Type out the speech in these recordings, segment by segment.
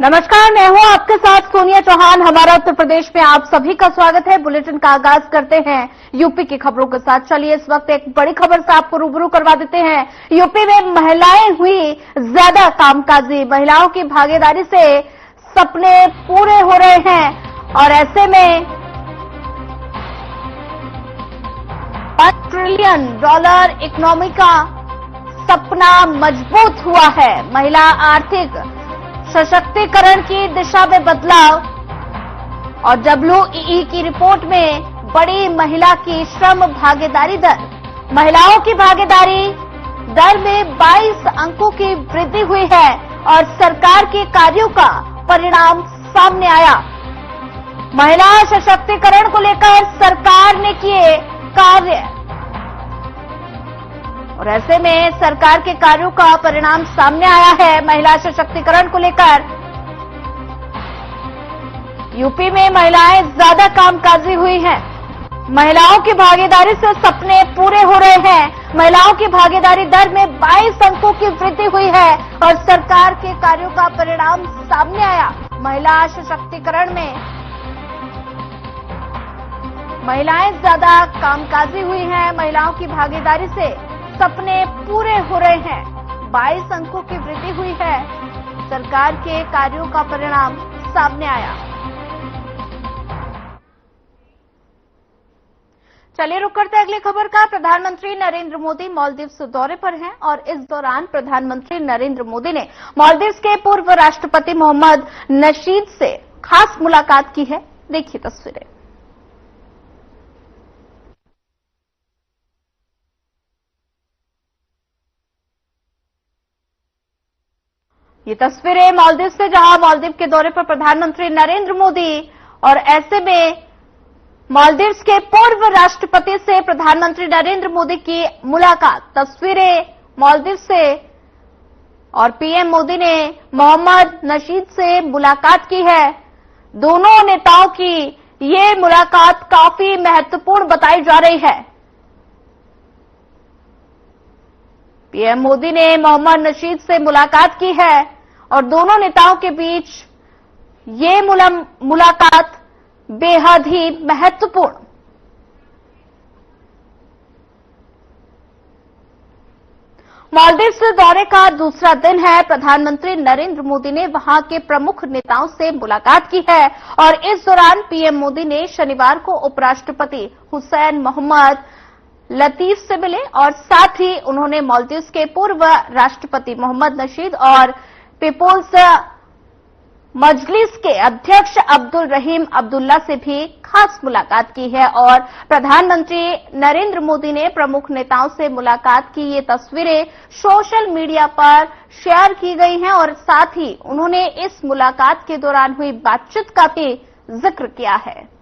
नमस्कार, मैं हूं आपके साथ सोनिया चौहान। हमारा उत्तर प्रदेश में आप सभी का स्वागत है। बुलेटिन का आगाज करते हैं यूपी की खबरों के साथ। चलिए इस वक्त एक बड़ी खबर से आपको रूबरू करवा देते हैं। यूपी में महिलाएं हुई ज्यादा कामकाजी, महिलाओं की भागीदारी से सपने पूरे हो रहे हैं और ऐसे में $5 ट्रिलियन इकोनॉमी का सपना मजबूत हुआ है। महिला आर्थिक सशक्तिकरण की दिशा में बदलाव और डब्ल्यूईई की रिपोर्ट में बड़ी महिला की श्रम भागीदारी दर, महिलाओं की भागीदारी दर में 22 अंकों की वृद्धि हुई है और सरकार के कार्यों का परिणाम सामने आया। महिला सशक्तिकरण को लेकर सरकार ने किए कार्य और ऐसे में सरकार के कार्यों का परिणाम सामने आया है। महिला सशक्तिकरण को लेकर यूपी में महिलाएं ज्यादा कामकाजी हुई हैं। महिलाओं की भागीदारी से सपने पूरे हो रहे हैं। महिलाओं की भागीदारी दर में 22 अंकों की वृद्धि हुई है और सरकार के कार्यों का परिणाम सामने आया। महिला सशक्तिकरण में महिलाएं ज्यादा कामकाजी हुई हैं। महिलाओं की भागीदारी से सपने पूरे हो रहे हैं। 22 अंकों की वृद्धि हुई है। सरकार के कार्यों का परिणाम सामने आया। चलिए रुक करते हैं अगली खबर का। प्रधानमंत्री नरेंद्र मोदी मालदीव्स दौरे पर हैं और इस दौरान प्रधानमंत्री नरेंद्र मोदी ने मालदीव्स के पूर्व राष्ट्रपति मोहम्मद नशीद से खास मुलाकात की है। देखिए तस्वीरें। ये तस्वीरें मालदीव से, जहां मालदीव के दौरे पर प्रधानमंत्री नरेंद्र मोदी और ऐसे में मालदीव के पूर्व राष्ट्रपति से प्रधानमंत्री नरेंद्र मोदी की मुलाकात। तस्वीरें मालदीव से और पीएम मोदी ने मोहम्मद नशीद से मुलाकात की है। दोनों नेताओं की ये मुलाकात काफी महत्वपूर्ण बताई जा रही है। पीएम मोदी ने मोहम्मद नशीद से मुलाकात की है और दोनों नेताओं के बीच ये मुलाकात बेहद ही महत्वपूर्ण। मालदीव्स दौरे का दूसरा दिन है। प्रधानमंत्री नरेंद्र मोदी ने वहां के प्रमुख नेताओं से मुलाकात की है और इस दौरान पीएम मोदी ने शनिवार को उपराष्ट्रपति हुसैन मोहम्मद लतीफ से मिले और साथ ही उन्होंने मालदीव्स के पूर्व राष्ट्रपति मोहम्मद नशीद और पीपुल्स मजलिस के अध्यक्ष अब्दुल रहीम अब्दुल्ला से भी खास मुलाकात की है और प्रधानमंत्री नरेंद्र मोदी ने प्रमुख नेताओं से मुलाकात की ये तस्वीरें सोशल मीडिया पर शेयर की गई हैं और साथ ही उन्होंने इस मुलाकात के दौरान हुई बातचीत का भी जिक्र किया है।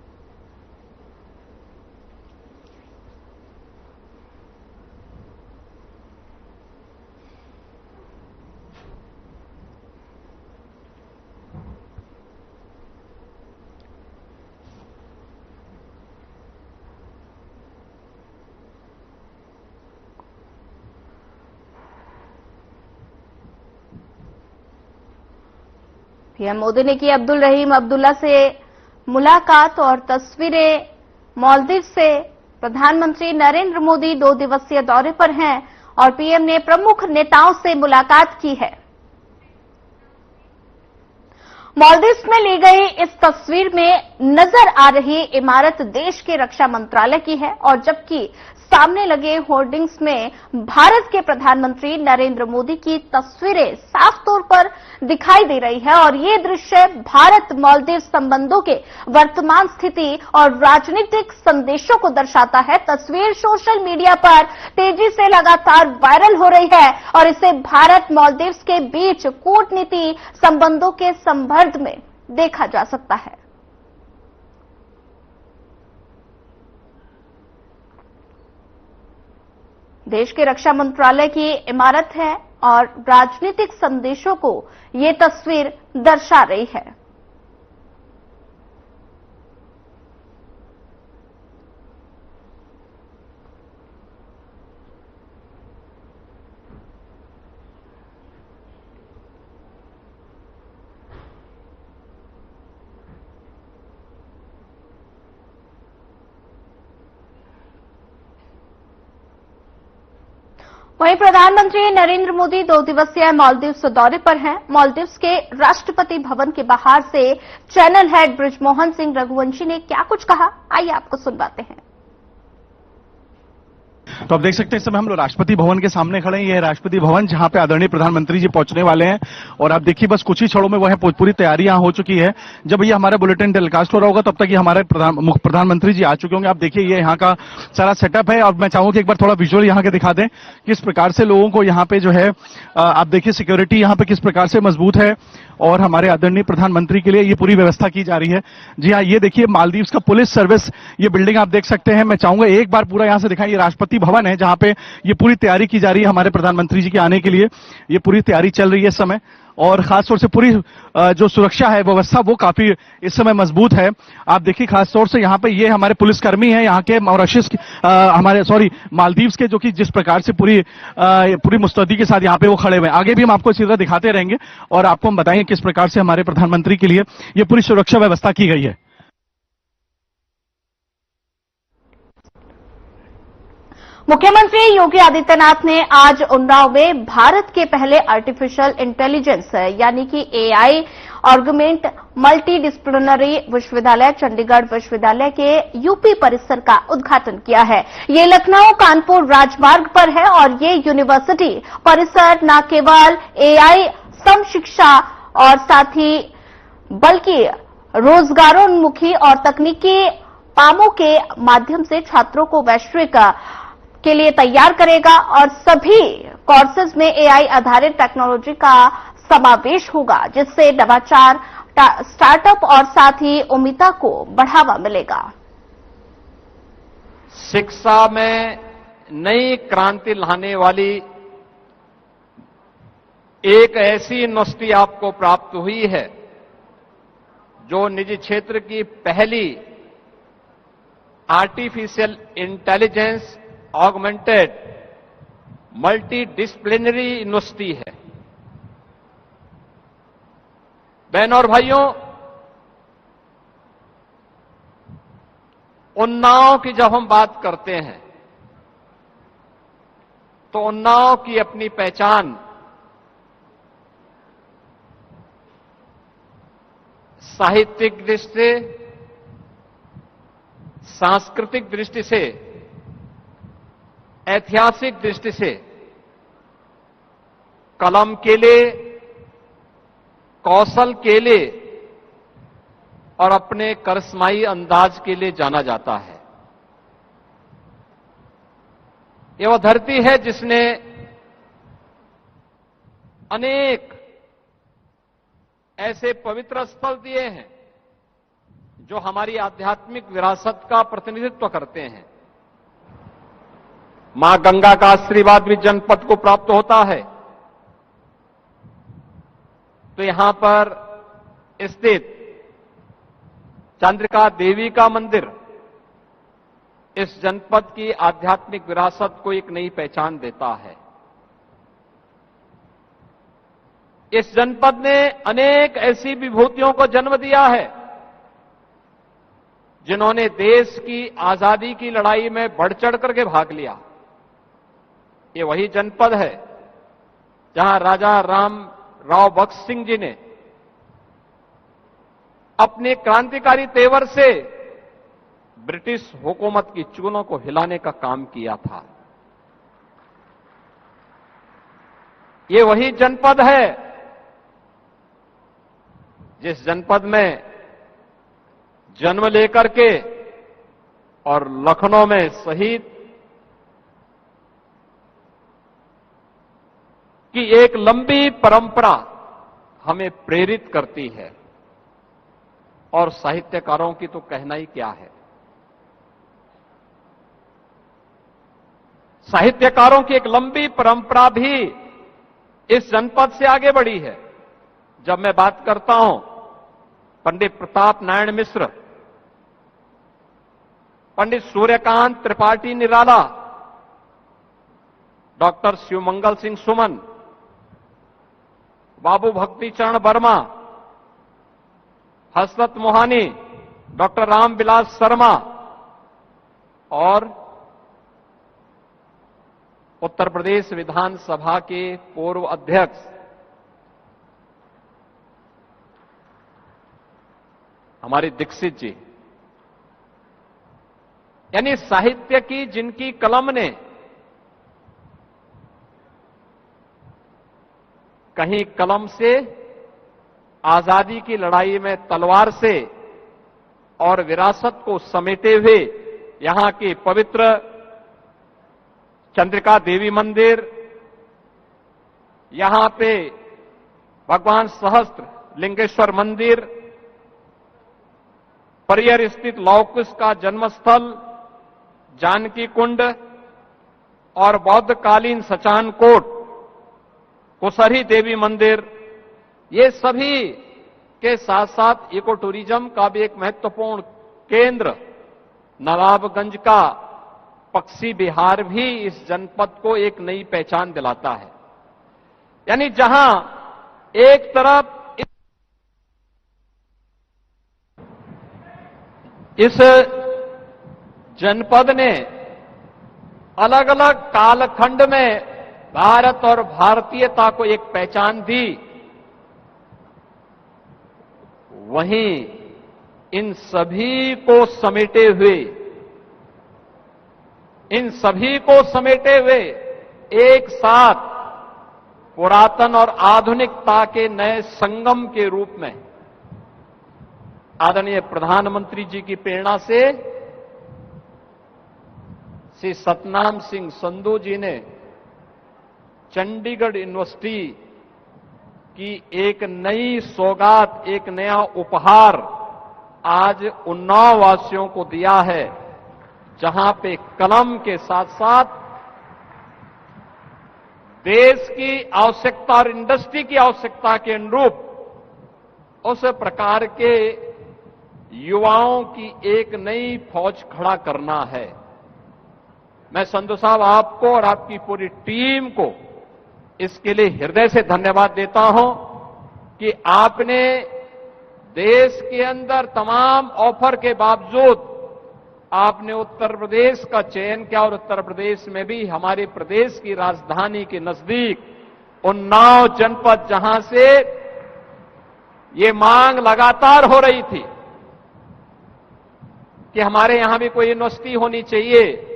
पीएम मोदी ने की अब्दुल रहीम अब्दुल्ला से मुलाकात और तस्वीरें मालदीव से। प्रधानमंत्री नरेंद्र मोदी 2 दिवसीय दौरे पर हैं और पीएम ने प्रमुख नेताओं से मुलाकात की है। मालदीव में ली गई इस तस्वीर में नजर आ रही इमारत देश के रक्षा मंत्रालय की है और जबकि सामने लगे होर्डिंग्स में भारत के प्रधानमंत्री नरेंद्र मोदी की तस्वीरें साफ तौर पर दिखाई दे रही है और ये दृश्य भारत मालदीव संबंधों के वर्तमान स्थिति और राजनीतिक संदेशों को दर्शाता है। तस्वीर सोशल मीडिया पर तेजी से लगातार वायरल हो रही है और इसे भारत मालदीव के बीच कूटनीति संबंधों के संदर्भ में देखा जा सकता है। देश के रक्षा मंत्रालय की इमारत है और राजनीतिक संदेशों को ये तस्वीर दर्शा रही है। वहीं प्रधानमंत्री नरेंद्र मोदी 2 दिवसीय मालदीव्स दौरे पर हैं। मालदीव्स के राष्ट्रपति भवन के बाहर से चैनल हेड बृजमोहन सिंह रघुवंशी ने क्या कुछ कहा, आइए आपको सुनवाते हैं। तो आप देख सकते हैं इस समय हम लोग राष्ट्रपति भवन के सामने खड़े हैं। यह राष्ट्रपति भवन जहां पे आदरणीय प्रधानमंत्री जी पहुंचने वाले हैं और आप देखिए बस कुछ ही क्षणों में वह पूरी तैयारियां हो चुकी है। जब ये हमारा बुलेटिन टेलीकास्ट हो रहा होगा तब तक ये हमारे प्रधानमंत्री जी आ चुके होंगे। आप देखिए ये यहाँ का सारा सेटअप है और मैं चाहूंगा कि एक बार थोड़ा विजुअल यहाँ के दिखा दें किस प्रकार से लोगों को यहाँ पे जो है आप देखिए सिक्योरिटी यहाँ पे किस प्रकार से मजबूत है और हमारे आदरणीय प्रधानमंत्री के लिए ये पूरी व्यवस्था की जा रही है। जी हाँ, ये देखिए मालदीव्स का पुलिस सर्विस ये बिल्डिंग आप देख सकते हैं। मैं चाहूंगा एक बार पूरा यहां से दिखाएं। ये राष्ट्रपति भवन है जहां पे ये पूरी तैयारी की जा रही है हमारे प्रधानमंत्री जी के आने के लिए। ये पूरी तैयारी चल रही है इस समय और खासतौर से पूरी जो सुरक्षा है व्यवस्था वो काफी इस समय मजबूत है। आप देखिए खासतौर से यहाँ पे ये हमारे पुलिसकर्मी हैं यहाँ के मॉरिशस मालदीव्स के, जो कि जिस प्रकार से पूरी मुस्तैदी के साथ यहाँ पे वो खड़े हुए हैं। आगे भी हम आपको इसी तरह दिखाते रहेंगे और आपको हम बताएंगे किस प्रकार से हमारे प्रधानमंत्री के लिए ये पूरी सुरक्षा व्यवस्था की गई है। मुख्यमंत्री योगी आदित्यनाथ ने आज उन्नाव में भारत के पहले आर्टिफिशियल इंटेलिजेंस यानी कि एआई ऑगमेंट मल्टी डिसिप्लिनरी विश्वविद्यालय चंडीगढ़ विश्वविद्यालय के यूपी परिसर का उद्घाटन किया है। ये लखनऊ कानपुर राजमार्ग पर है और ये यूनिवर्सिटी परिसर न केवल एआई समशिक्षा और साथ ही बल्कि रोजगारोन्मुखी और तकनीकी कामों के माध्यम से छात्रों को वैश्विक के लिए तैयार करेगा और सभी कोर्सेज में एआई आधारित टेक्नोलॉजी का समावेश होगा जिससे नवाचार, स्टार्टअप और साथ ही उद्यमिता को बढ़ावा मिलेगा। शिक्षा में नई क्रांति लाने वाली एक ऐसी यूनिवर्सिटी आपको प्राप्त हुई है जो निजी क्षेत्र की पहली artificial intelligence augmented multi disciplinary university है। बहनों और भाइयों, उन्नाव की जब हम बात करते हैं तो उन्नाव की अपनी पहचान साहित्यिक दृष्टि से, सांस्कृतिक दृष्टि से, ऐतिहासिक दृष्टि से, कलम के लिए, कौशल के लिए और अपने करिश्माई अंदाज के लिए जाना जाता है। यह वह धरती है जिसने अनेक ऐसे पवित्र स्थल दिए हैं जो हमारी आध्यात्मिक विरासत का प्रतिनिधित्व करते हैं। मां गंगा का आशीर्वाद भी जनपद को प्राप्त होता है। तो यहां पर स्थित चंद्रिका देवी का मंदिर इस जनपद की आध्यात्मिक विरासत को एक नई पहचान देता है। इस जनपद ने अनेक ऐसी विभूतियों को जन्म दिया है जिन्होंने देश की आजादी की लड़ाई में बढ़ चढ़ करके भाग लिया। ये वही जनपद है जहां राजा राव बख्श सिंह जी ने अपने क्रांतिकारी तेवर से ब्रिटिश हुकूमत की चूनों को हिलाने का काम किया था। ये वही जनपद है जिस जनपद में जन्म लेकर के और लखनऊ में शहीद की एक लंबी परंपरा हमें प्रेरित करती है। और साहित्यकारों की तो कहना ही क्या है। साहित्यकारों की एक लंबी परंपरा भी इस जनपद से आगे बढ़ी है। जब मैं बात करता हूं पंडित प्रताप नारायण मिश्र, पंडित सूर्यकांत त्रिपाठी निराला, डॉक्टर शिवमंगल सिंह सुमन, बाबू भक्ति चरण वर्मा, हसरत मोहानी, डॉक्टर रामविलास शर्मा और उत्तर प्रदेश विधानसभा के पूर्व अध्यक्ष हमारे दीक्षित जी, यानी साहित्य की जिनकी कलम ने कहीं कलम से आजादी की लड़ाई में तलवार से और विरासत को समेटे हुए यहां के पवित्र चंद्रिका देवी मंदिर, यहां पे भगवान सहस्त्र लिंगेश्वर मंदिर, परियर स्थित लौह कुश का जन्मस्थल जानकी कुंड और बौद्धकालीन सचान कोट, कुसरी देवी मंदिर, ये सभी के साथ साथ इको टूरिज्म का भी एक महत्वपूर्ण केंद्र नवाबगंज का पक्षी विहार भी इस जनपद को एक नई पहचान दिलाता है। यानी जहां एक तरफ इस जनपद ने अलग अलग कालखंड में भारत और भारतीयता को एक पहचान दी, वहीं इन सभी को समेटे हुए एक साथ पुरातन और आधुनिकता के नए संगम के रूप में आदरणीय प्रधानमंत्री जी की प्रेरणा से श्री सतनाम सिंह संधू जी ने चंडीगढ़ यूनिवर्सिटी की एक नई सौगात, एक नया उपहार आज उन्नाव वासियों को दिया है, जहां पे कलम के साथ साथ देश की आवश्यकता और इंडस्ट्री की आवश्यकता के अनुरूप उस प्रकार के युवाओं की एक नई फौज खड़ा करना है। मैं संधू साहब आपको और आपकी पूरी टीम को इसके लिए हृदय से धन्यवाद देता हूं कि आपने देश के अंदर तमाम ऑफर के बावजूद आपने उत्तर प्रदेश का चयन किया और उत्तर प्रदेश में भी हमारे प्रदेश की राजधानी के नजदीक उन्नाव जनपद, जहां से ये मांग लगातार हो रही थी कि हमारे यहां भी कोई यूनिवर्सिटी होनी चाहिए,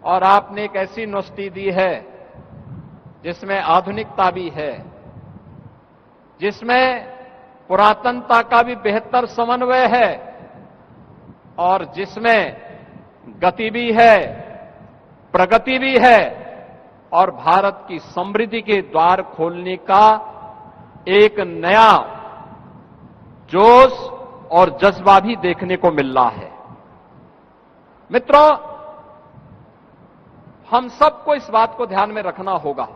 और आपने एक ऐसी यूनिवर्सिटी दी है जिसमें आधुनिकता भी है, जिसमें पुरातनता का भी बेहतर समन्वय है और जिसमें गति भी है, प्रगति भी है और भारत की समृद्धि के द्वार खोलने का एक नया जोश और जज्बा भी देखने को मिल रहा है। मित्रों, हम सबको इस बात को ध्यान में रखना होगा,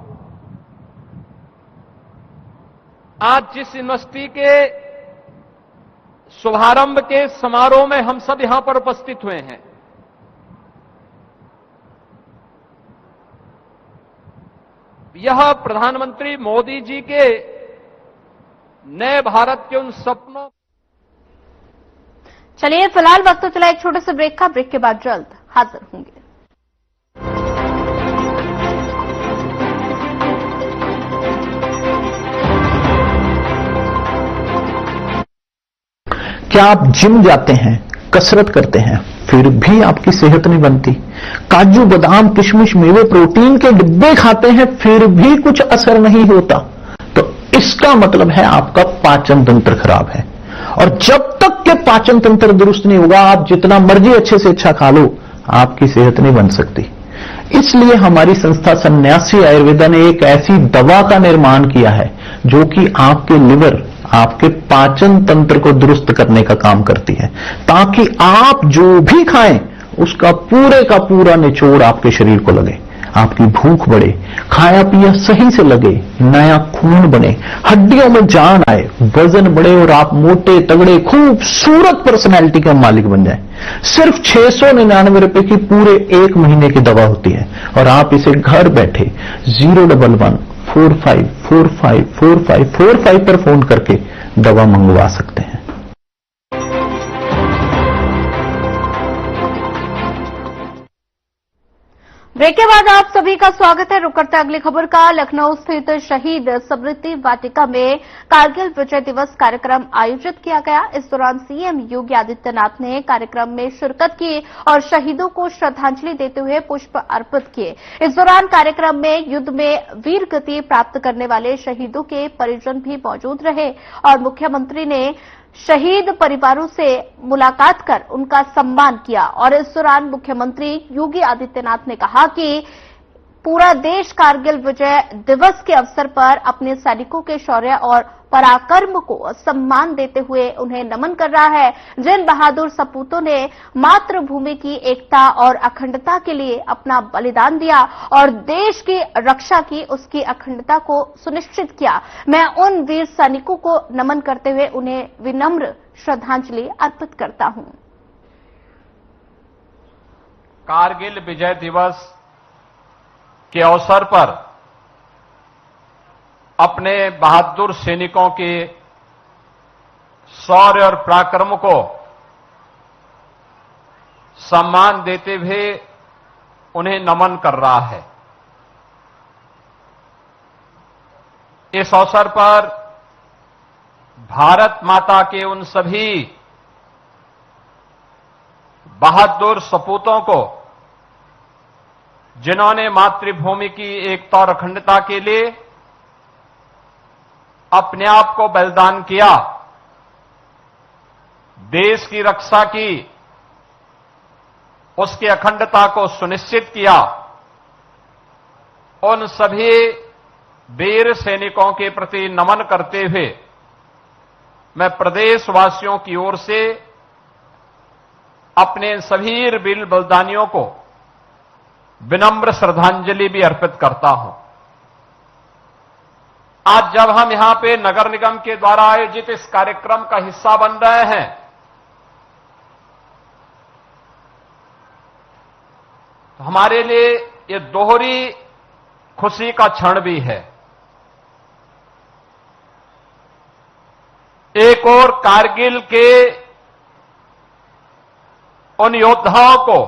आज जिस यूनिवर्सिटी के शुभारंभ के समारोह में हम सब यहां पर उपस्थित हुए हैं, यह प्रधानमंत्री मोदी जी के नए भारत के उन सपनों। चलिए फिलहाल वक्त तो चला एक छोटे से ब्रेक का, ब्रेक के बाद जल्द हाजिर होंगे। क्या आप जिम जाते हैं, कसरत करते हैं, फिर भी आपकी सेहत नहीं बनती? काजू बादाम किशमिश मेवे प्रोटीन के डिब्बे खाते हैं फिर भी कुछ असर नहीं होता, तो इसका मतलब है आपका पाचन तंत्र खराब है। और जब तक के पाचन तंत्र दुरुस्त नहीं होगा, आप जितना मर्जी अच्छे से अच्छा खा लो, आपकी सेहत नहीं बन सकती। इसलिए हमारी संस्था सन्यासी आयुर्वेदा ने एक ऐसी दवा का निर्माण किया है जो कि आपके लिवर, आपके पाचन तंत्र को दुरुस्त करने का काम करती है, ताकि आप जो भी खाएं उसका पूरे का पूरा निचोड़ आपके शरीर को लगे, आपकी भूख बढ़े, खाया पिया सही से लगे, नया खून बने, हड्डियों में जान आए, वजन बढ़े और आप मोटे तगड़े खूबसूरत पर्सनैलिटी का मालिक बन जाएं। सिर्फ 699 रुपए की पूरे 1 महीने की दवा होती है और आप इसे घर बैठे 01145454545 पर फोन करके दवा मंगवा सकते हैं। ब्रेक के बाद आप सभी का स्वागत है। रुक करते अगली खबर का। लखनऊ स्थित शहीद स्मृति वाटिका में कारगिल विजय दिवस कार्यक्रम आयोजित किया गया। इस दौरान सीएम योगी आदित्यनाथ ने कार्यक्रम में शिरकत की और शहीदों को श्रद्धांजलि देते हुए पुष्प अर्पित किए। इस दौरान कार्यक्रम में युद्ध में वीर गति प्राप्त करने वाले शहीदों के परिजन भी मौजूद रहे और मुख्यमंत्री ने शहीद परिवारों से मुलाकात कर उनका सम्मान किया। और इस दौरान मुख्यमंत्री योगी आदित्यनाथ ने कहा कि पूरा देश कारगिल विजय दिवस के अवसर पर अपने सैनिकों के शौर्य और पराक्रम को सम्मान देते हुए उन्हें नमन कर रहा है, जिन बहादुर सपूतों ने मातृभूमि की एकता और अखंडता के लिए अपना बलिदान दिया और देश की रक्षा की, उसकी अखंडता को सुनिश्चित किया। मैं उन वीर सैनिकों को नमन करते हुए उन्हें विनम्र श्रद्धांजलि अर्पित करता हूं। कारगिल विजय दिवस के अवसर पर अपने बहादुर सैनिकों के शौर्य और पराक्रम को सम्मान देते हुए उन्हें नमन कर रहा है। इस अवसर पर भारत माता के उन सभी बहादुर सपूतों को जिन्होंने मातृभूमि की एकता और अखंडता के लिए अपने आप को बलिदान किया, देश की रक्षा की, उसकी अखंडता को सुनिश्चित किया, उन सभी वीर सैनिकों के प्रति नमन करते हुए मैं प्रदेशवासियों की ओर से अपने सभी वीर बलिदानियों को विनम्र श्रद्धांजलि भी अर्पित करता हूं। आज जब हम यहां पे नगर निगम के द्वारा आयोजित इस कार्यक्रम का हिस्सा बन रहे हैं, तो हमारे लिए ये दोहरी खुशी का क्षण भी है। एक और कारगिल के उन योद्धाओं को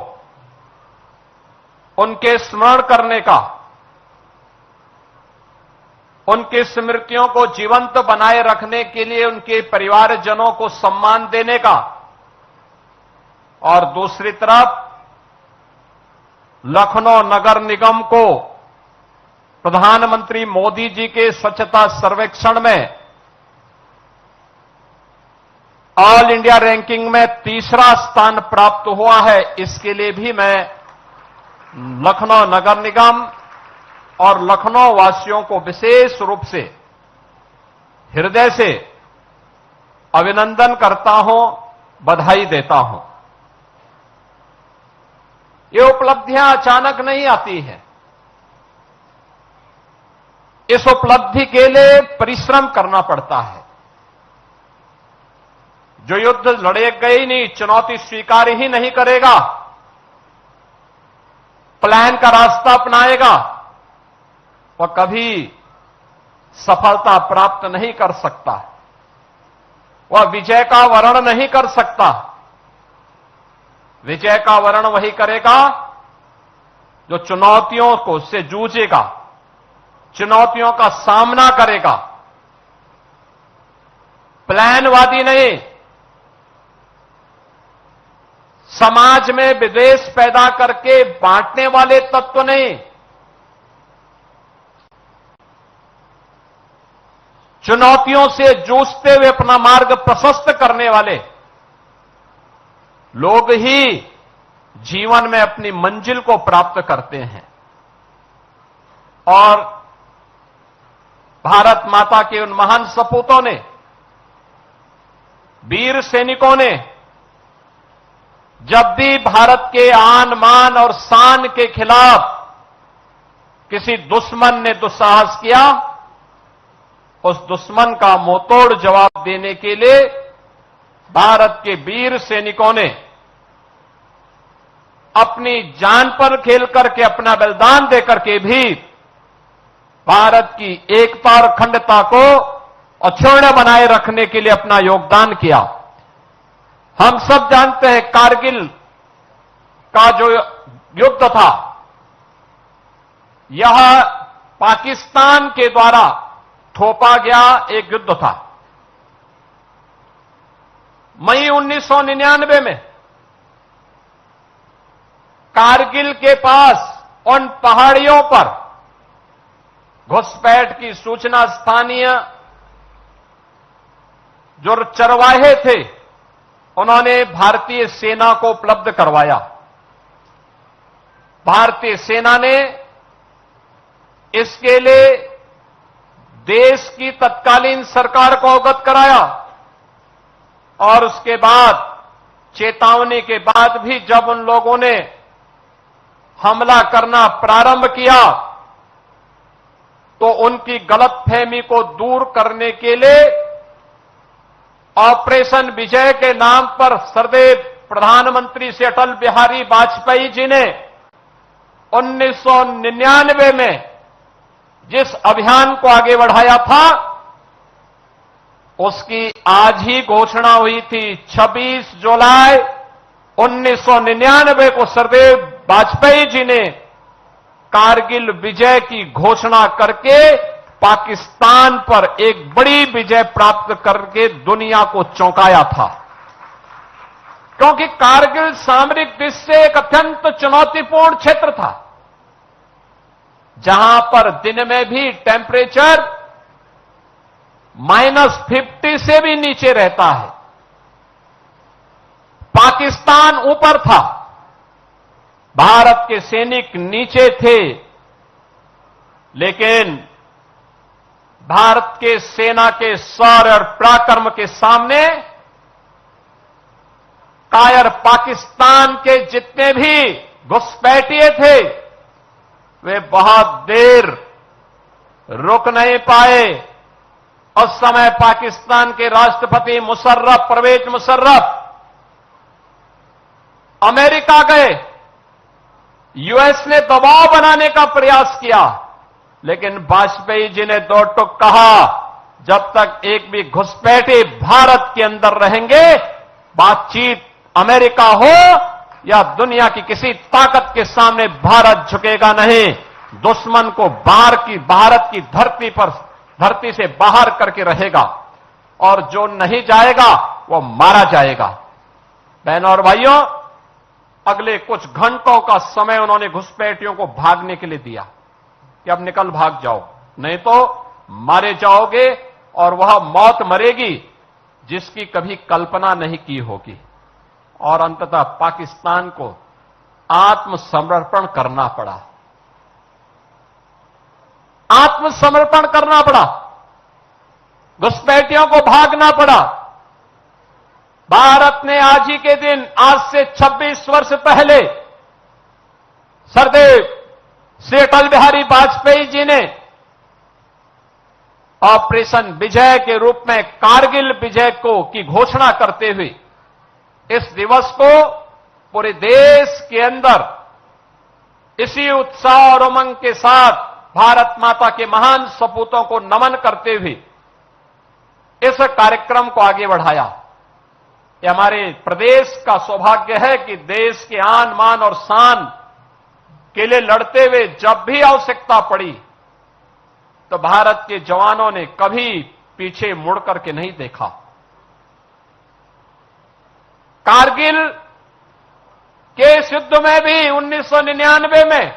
उनके स्मरण करने का, उनकी स्मृतियों को जीवंत बनाए रखने के लिए उनके परिवारजनों को सम्मान देने का, और दूसरी तरफ लखनऊ नगर निगम को प्रधानमंत्री मोदी जी के स्वच्छता सर्वेक्षण में ऑल इंडिया रैंकिंग में तीसरा स्थान प्राप्त हुआ है। इसके लिए भी मैं लखनऊ नगर निगम और लखनऊ वासियों को विशेष रूप से हृदय से अभिनंदन करता हूं, बधाई देता हूं। ये उपलब्धियां अचानक नहीं आती हैं। इस उपलब्धि के लिए परिश्रम करना पड़ता है। जो युद्ध लड़ेगा ही नहीं, चुनौती स्वीकार ही नहीं करेगा, प्लान का रास्ता अपनाएगा, वह कभी सफलता प्राप्त नहीं कर सकता। वह विजय का वर्णन नहीं कर सकता। विजय का वर्णन वही करेगा जो चुनौतियों को से जूझेगा, चुनौतियों का सामना करेगा। प्लानवादी नहीं, समाज में विद्वेष पैदा करके बांटने वाले तत्व नहीं, चुनौतियों से जूझते हुए अपना मार्ग प्रशस्त करने वाले लोग ही जीवन में अपनी मंजिल को प्राप्त करते हैं। और भारत माता के उन महान सपूतों ने, वीर सैनिकों ने जब भी भारत के आन मान और शान के खिलाफ किसी दुश्मन ने दुस्साहस किया, उस दुश्मन का मुंहतोड़ जवाब देने के लिए भारत के वीर सैनिकों ने अपनी जान पर खेल करके, अपना बलिदान देकर के भी भारत की एकता और अखंडता को अक्षुण्ण बनाए रखने के लिए अपना योगदान किया। हम सब जानते हैं कारगिल का जो युद्ध था, यह पाकिस्तान के द्वारा थोपा गया एक युद्ध था। मई 1999 में कारगिल के पास उन पहाड़ियों पर घुसपैठ की सूचना स्थानीय जो चरवाहे थे उन्होंने भारतीय सेना को उपलब्ध करवाया। भारतीय सेना ने इसके लिए देश की तत्कालीन सरकार को अवगत कराया और उसके बाद चेतावनी के बाद भी जब उन लोगों ने हमला करना प्रारंभ किया तो उनकी गलतफहमी को दूर करने के लिए ऑपरेशन विजय के नाम पर सरदेव प्रधानमंत्री से अटल बिहारी वाजपेयी जी ने 1999 में जिस अभियान को आगे बढ़ाया था उसकी आज ही घोषणा हुई थी। 26 जुलाई 1999 को सरदेव वाजपेयी जी ने कारगिल विजय की घोषणा करके पाकिस्तान पर एक बड़ी विजय प्राप्त करके दुनिया को चौंकाया था। क्योंकि कारगिल सामरिक दृष्टि से एक अत्यंत चुनौतीपूर्ण क्षेत्र था, जहां पर दिन में भी टेम्परेचर -50 से भी नीचे रहता है। पाकिस्तान ऊपर था, भारत के सैनिक नीचे थे, लेकिन भारत के सेना के शौर्य और पराक्रम के सामने कायर पाकिस्तान के जितने भी घुसपैठिए थे वे बहुत देर रुक नहीं पाए। उस समय पाकिस्तान के राष्ट्रपति मुशर्रफ, परवेज मुशर्रफ अमेरिका गए। यूएस ने दबाव बनाने का प्रयास किया, लेकिन वाजपेयी जी ने दो टूक कहा, जब तक एक भी घुसपैठे भारत के अंदर रहेंगे, बातचीत अमेरिका हो या दुनिया की किसी ताकत के सामने भारत झुकेगा नहीं। दुश्मन को भारत की धरती से बाहर करके रहेगा और जो नहीं जाएगा वो मारा जाएगा। बहनों और भाइयों, अगले कुछ घंटों का समय उन्होंने घुसपैठियों को भागने के लिए दिया कि अब निकल भाग जाओ, नहीं तो मारे जाओगे, और वह मौत मरेगी जिसकी कभी कल्पना नहीं की होगी। और अंततः पाकिस्तान को आत्मसमर्पण करना पड़ा, आत्मसमर्पण करना पड़ा, घुसपैठियों को भागना पड़ा। भारत ने आज ही के दिन, आज से 26 वर्ष पहले, सरदेव श्री अटल बिहारी वाजपेयी जी ने ऑपरेशन विजय के रूप में कारगिल विजय की घोषणा करते हुए इस दिवस को पूरे देश के अंदर इसी उत्साह और उमंग के साथ भारत माता के महान सपूतों को नमन करते हुए इस कार्यक्रम को आगे बढ़ाया। यह हमारे प्रदेश का सौभाग्य है कि देश के आन, मान और शान के लिए लड़ते हुए जब भी आवश्यकता पड़ी तो भारत के जवानों ने कभी पीछे मुड़ करके नहीं देखा। कारगिल के इस युद्ध में भी 1999 में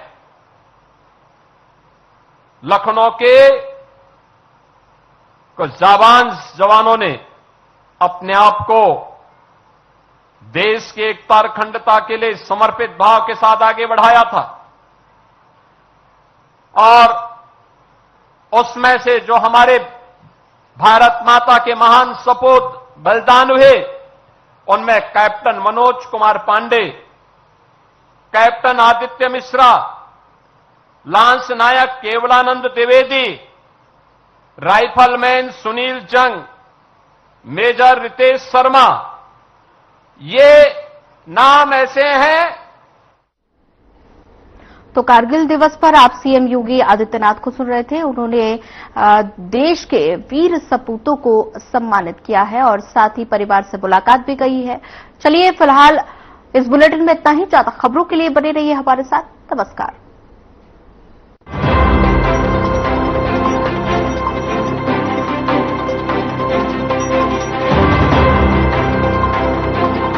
लखनऊ के कुछ जाबाज जवानों ने अपने आप को देश के एकता और अखंडता के लिए समर्पित भाव के साथ आगे बढ़ाया था, और उसमें से जो हमारे भारत माता के महान सपूत बलिदान हुए, उनमें captain Manoj Kumar Pandey, captain Aditya Mishra, lance naik Kevalanand Dwivedi, rifleman Sunil Jung, major Ritesh Sharma, ये नाम ऐसे हैं। तो कारगिल दिवस पर आप सीएम योगी आदित्यनाथ को सुन रहे थे। उन्होंने देश के वीर सपूतों को सम्मानित किया है और साथ ही परिवार से मुलाकात भी की है। चलिए फिलहाल इस बुलेटिन में इतना ही। ज्यादा खबरों के लिए बने रहिए हमारे साथ। नमस्कार।